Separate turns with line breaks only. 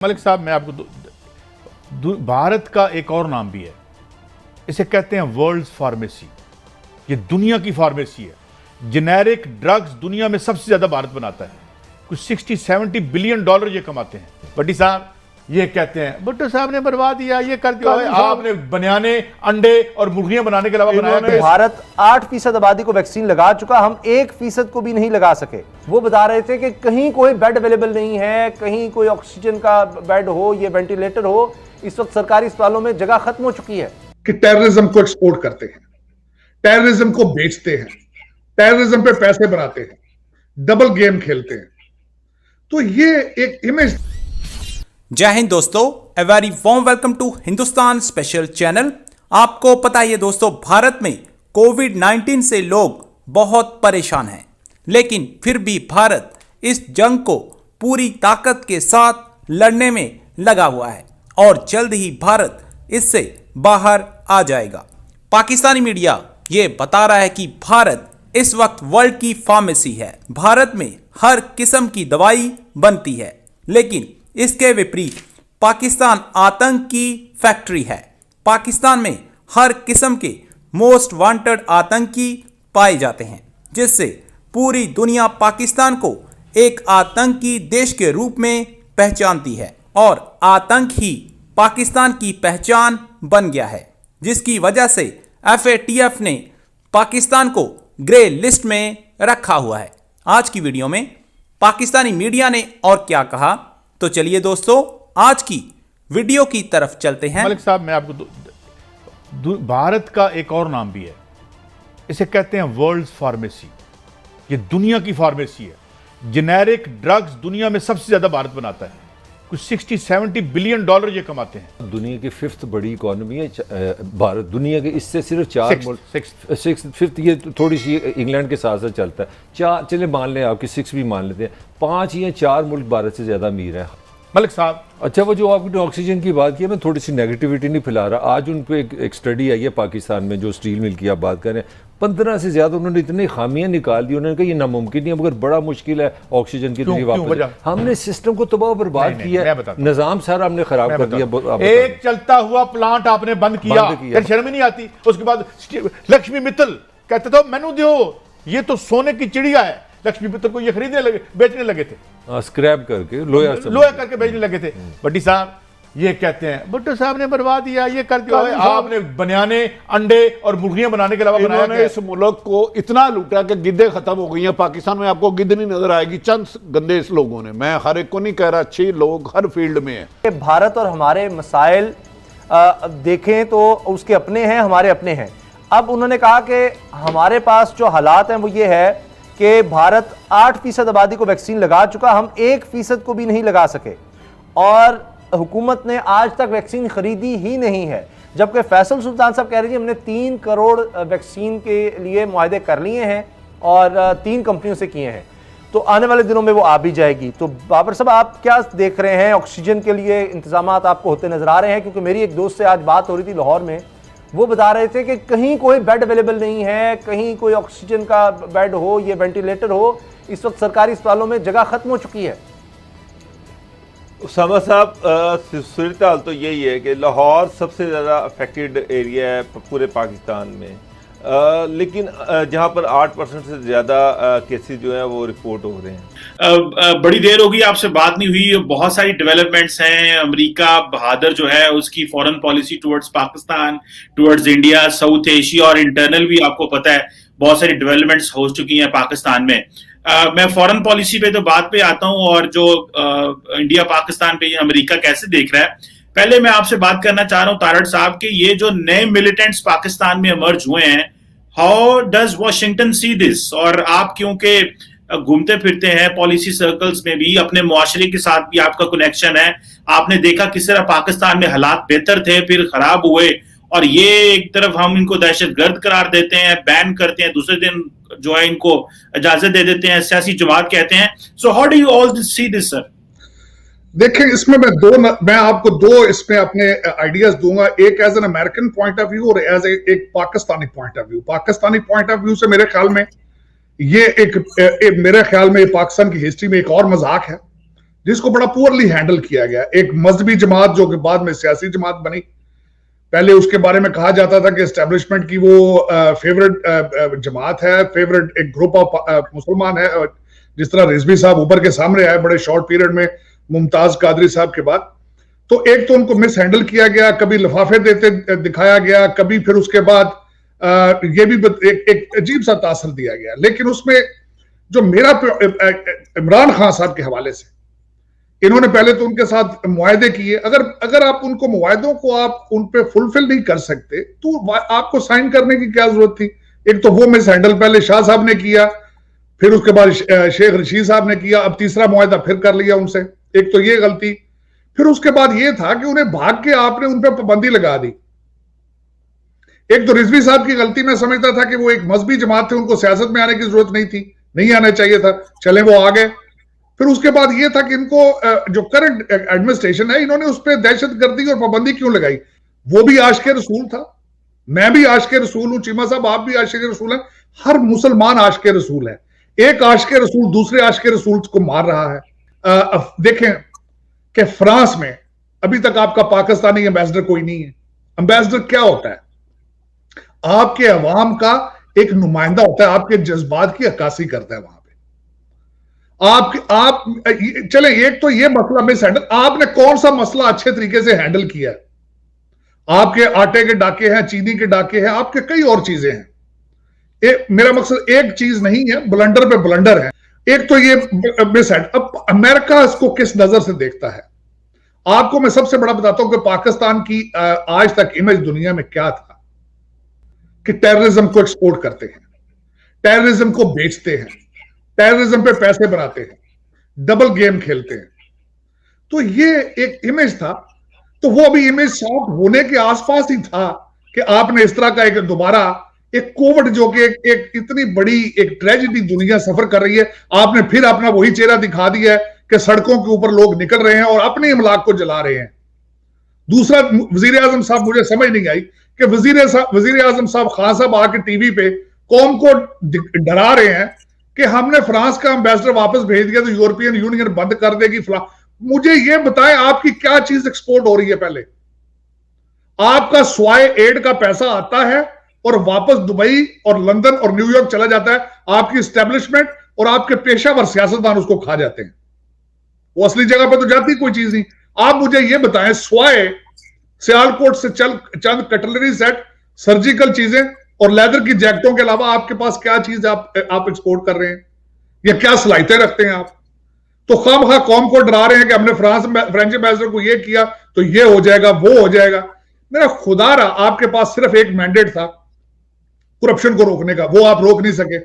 मलिक साहब, मैं आपको भारत का एक और नाम भी है, इसे कहते हैं वर्ल्ड फार्मेसी। ये दुनिया की फार्मेसी है। जेनेरिक ड्रग्स दुनिया में सबसे ज्यादा भारत बनाता है। कुछ 60-70 बिलियन डॉलर ये कमाते हैं। भट्टी साहब ये कहते हैं भुट्टो साहब ने बनवा दिया, ये कर दिया। आपने बनियाने, अंडे और मुर्गियां बनाने के अलावा बनाया।
भारत 8% आबादी को वैक्सीन लगा चुका, हम 1% को भी नहीं लगा सके। वो बता रहे थे कि कहीं कोई बेड अवेलेबल नहीं है, कहीं कोई ऑक्सीजन का बेड हो, ये वेंटिलेटर हो। इस वक्त सरकारी अस्पतालों में जगह खत्म हो चुकी है।
कि टेररिज्म को एक्सपोर्ट करते हैं, टेररिज्म को बेचते हैं, टेररिज्म पे पैसे बनाते हैं, डबल गेम खेलते हैं। तो ये एक इमेज।
जय हिंद दोस्तों, a very warm welcome to Hindustan special channel. आपको पता है दोस्तों, भारत में कोविड-19 से लोग बहुत परेशान हैं, लेकिन फिर भी भारत इस जंग को पूरी ताकत के साथ लड़ने में लगा हुआ है और जल्द ही भारत इससे बाहर आ जाएगा। पाकिस्तानी मीडिया ये बता रहा है कि भारत इस वक्त वर्ल्ड की फार्मेसी है। भारत में हर किस्म की दवाई बनती है, लेकिन इसके विपरीत पाकिस्तान आतंक की फैक्ट्री है। पाकिस्तान में हर किस्म के मोस्ट वांटेड आतंकी पाए जाते हैं, जिससे पूरी दुनिया पाकिस्तान को एक आतंकी देश के रूप में पहचानती है और आतंक ही पाकिस्तान की पहचान बन गया है, जिसकी वजह से FATF ने पाकिस्तान को ग्रे लिस्ट में रखा हुआ है। आज की वीडियो में पाकिस्तानी मीडिया ने और क्या कहा, तो चलिए दोस्तों आज की वीडियो की तरफ चलते हैं।
मलिक साहब, मैं आपको भारत का एक और नाम भी है, इसे कहते हैं वर्ल्ड फार्मेसी। ये दुनिया की फार्मेसी है। जेनेरिक ड्रग्स दुनिया में सबसे ज्यादा भारत बनाता है। कुछ 60-70 बिलियन डॉलर ये कमाते हैं।
दुनिया की 5th बड़ी इकोनॉमी है भारत। दुनिया के इससे सिर्फ 4 5th, ये थोड़ी सी इंग्लैंड के साथ साथ चलता है। 4 चले मान लें, आपकी 6 भी मान लेते हैं। 5 या 4 मुल्क भारत से ज़्यादा अमीर है।
मलिक साहब,
अच्छा, वो जो आपने ऑक्सीजन की बात की, मैं थोड़ी सी नेगेटिविटी नहीं फैला रहा। आज उन पर एक स्टडी आई है पाकिस्तान में, जो स्टील मिल की आप बात कर रहे हैं, 15 से ज़्यादा उन्होंने इतनी खामियां निकाल दी। उन्होंने कहा ये नामुमकिन नहीं है, मगर बड़ा मुश्किल है ऑक्सीजन की वापस। हमने सिस्टम को तबाह बर्बाद किया, निजाम सारा हमने खराब कर दिया।
एक चलता हुआ प्लांट आपने बंद किया, शर्म ही नहीं आती। उसके बाद लक्ष्मी मित्तल कहते थे मैनू दो, ये तो सोने की चिड़िया है। लक्ष्मी मित्तल को ये खरीदने लगे, बेचने लगे थे,
स्क्रैप करके लोहा
करके बेचने लगे थे। भट्टी साहब ये कहते हैं भुट्टो साहब ने बनवा दिया, ये कर दिया। आपने बनियाने, अंडे और मुर्गियां बनाने के अलावा बनाया।
इस मुल्क को इतना लूटा कि गिद्दे खत्म हो गई हैं। पाकिस्तान में आपको गिद्ध नहीं नजर आएगी। चंद गंदे इस लोगों ने, मैं हर एक को नहीं कह रहा, अच्छे लोग हर फील्ड में है।
भारत और हमारे मसाइल देखें तो उसके अपने हैं, हमारे अपने हैं। अब उन्होंने कहा कि हमारे पास जो हालात हैं वो ये है कि भारत 8% आबादी को वैक्सीन लगा चुका, हम 1% को भी नहीं लगा सके और हुकूमत ने आज तक वैक्सीन खरीदी ही नहीं है। जबकि फैसल सुल्तान साहब कह रहे हैं हमने 3 करोड़ वैक्सीन के लिए मुआहदे कर लिए हैं और 3 कंपनियों से किए हैं, तो आने वाले दिनों में वो आ भी जाएगी। तो बाबर साहब, आप क्या देख रहे हैं? ऑक्सीजन के लिए इंतजाम आपको होते नजर आ रहे हैं? क्योंकि मेरी एक दोस्त से आज बात हो रही थी लाहौर में, वो बता रहे थे कि कहीं कोई बेड अवेलेबल नहीं है, कहीं कोई ऑक्सीजन का बेड हो, ये वेंटिलेटर हो। इस वक्त सरकारी अस्पतालों में जगह खत्म हो चुकी है।
उसामा साहब, सूरत हाल तो यही है कि लाहौर सबसे ज़्यादा अफेक्टेड एरिया है पूरे पाकिस्तान में, लेकिन जहाँ पर 8% से ज़्यादा केसेस जो हैं वो रिपोर्ट हो रहे हैं।
बड़ी देर होगी आपसे बात नहीं हुई, बहुत सारी डेवलपमेंट्स हैं। अमेरिका बहादुर जो है उसकी foreign policy towards Pakistan, towards India, south Asia और इंटरनल भी आपको पता है बहुत सारी डेवलपमेंट्स हो चुकी हैं पाकिस्तान में। मैं फॉरेन पॉलिसी पे तो बात पे आता हूं और जो इंडिया पाकिस्तान पे अमेरिका कैसे देख रहा है। पहले मैं आपसे बात करना चाह रहा हूं तारड़ साहब के, ये जो नए मिलिटेंट्स पाकिस्तान में इमर्ज हुए हैं, how does Washington see this? और आप क्योंकि घूमते फिरते हैं पॉलिसी सर्कल्स में भी, अपने मुआशरे के साथ भी आपका कनेक्शन है, आपने देखा किस तरह पाकिस्तान में हालात बेहतर थे फिर खराब हुए, और ये एक तरफ हम इनको दहशतगर्द करार देते हैं, बैन करते हैं, दूसरे दिन जो है इनको इजाजत दे देते हैं, सियासी जमात कहते हैं। So how do you all see this sir?
देखिए, इसमें मैं आपको 2 इसमें अपने आइडियाज दूंगा, एक as an American point of view और एज एक Pakistani point of view. Pakistani point of view से मेरे ख्याल में ये मेरे ख्याल में पाकिस्तान की हिस्ट्री में एक और मजाक है जिसको बड़ा पुअरली हैंडल किया गया। एक मजहबी जमात जो कि बाद में सियासी जमात बनी, पहले उसके बारे में कहा जाता था कि एस्टेब्लिशमेंट की वो फेवरेट जमात है, फेवरेट एक ग्रुप ऑफ मुसलमान है, जिस तरह रिजवी साहब ऊपर के सामने आए बड़े शॉर्ट पीरियड में मुमताज कादरी साहब के बाद। तो एक तो उनको मिस हैंडल किया गया, कभी लिफाफे देते दिखाया गया, कभी फिर उसके बाद ये भी एक अजीब सा तासर दिया गया। लेकिन उसमें जो मेरा इमरान खान साहब के हवाले से, इन्होंने पहले तो उनके साथ मुआहदे किए। अगर आप उनको मुआहदों को आप उन पे फुलफिल नहीं कर सकते तो आपको साइन करने की क्या जरूरत थी। एक तो वो मिस हैंडल पहले शाह साहब ने किया, फिर उसके बाद शेख रशीद साहब ने किया, अब तीसरा मुआहदा फिर कर लिया उनसे। एक तो ये गलती, फिर उसके बाद ये था कि उन्हें भाग के आपने उन पर पाबंदी लगा दी। एक तो रिजवी साहब की गलती मैं समझता था कि वो एक मजहबी जमात थे, उनको सियासत में आने की जरूरत नहीं थी, नहीं आना चाहिए था, चले वो आ गए। फिर उसके बाद ये था कि इनको जो करंट एडमिनिस्ट्रेशन है, इन्होंने उस पर दहशतगर्दी और पाबंदी क्यों लगाई। वो भी आशिक रसूल था, मैं भी आशिक रसूल हूं, चीमा साहब आप भी आशिक रसूल हैं, हर मुसलमान आशिक रसूल है। एक आशिक रसूल दूसरे आशिक रसूल को मार रहा है। देखें कि फ्रांस में अभी तक आपका पाकिस्तानी एम्बेसडर कोई नहीं है। एम्बेसडर क्या होता है? आपके अवाम का एक नुमाइंदा होता है, आपके जज्बात की अक्कासी करता है वहां पे। आप चले, एक तो ये मसला मिस हैंडल, आपने कौन सा मसला अच्छे तरीके से हैंडल किया है? आपके आटे के डाके हैं, चीनी के डाके हैं, आपके कई और चीजें हैं। मेरा मकसद एक चीज नहीं है, ब्लंडर पे ब्लंडर है। एक तो ये मिस हैंडल। अब अमेरिका इसको किस नजर से देखता है? आपको मैं सबसे बड़ा बताता हूं कि पाकिस्तान की आज तक इमेज दुनिया में क्या था कि टेररिज्म को एक्सपोर्ट करते हैं, टेररिज्म को बेचते हैं, टेररिज्म पे पैसे बनाते हैं, डबल गेम खेलते हैं। तो ये एक इमेज था। तो वो अभी इमेज सॉफ्ट होने के आसपास ही था कि आपने इस तरह का एक दोबारा एक कोविड जो कि एक इतनी बड़ी एक ट्रेजेडी दुनिया सफर कर रही है, आपने फिर अपना वही चेहरा दिखा दिया है कि सड़कों के ऊपर लोग निकल रहे हैं और अपने इमलाक को जला रहे हैं। दूसरा, वजीर आजम साहब, मुझे समझ नहीं आई कि वजीर आजम साहब खान साहब आके टीवी पे कौम को डरा रहे हैं कि हमने फ्रांस का एम्बेसडर वापस भेज दिया तो यूरोपियन यूनियन बंद कर देगी। मुझे ये बताएं आपकी क्या चीज एक्सपोर्ट हो रही है? पहले आपका स्वाय एड का पैसा आता है और वापस दुबई और लंदन और न्यूयॉर्क चला जाता है, आपकी एस्टेब्लिशमेंट और आपके पेशावर सियासतदान उसको खा जाते हैं। वो असली जगह पर तो जाती कोई चीज नहीं। आप मुझे ये बताएं, स्वाय सियालकोट से चंद कटलरी सेट, सर्जिकल चीजें और लेदर की जैकेटों के अलावा आपके पास क्या चीज आप एक्सपोर्ट कर रहे हैं, या क्या सलाहियतें रखते हैं आप? तो खामखा कौम को डरा रहे हैं कि हमने फ्रेंच एम्बेसडर को ये किया तो ये हो जाएगा, वो हो जाएगा। मेरा खुदा रहा, आपके पास सिर्फ एक मैंडेट था करप्शन को रोकने का, वो आप रोक नहीं सके।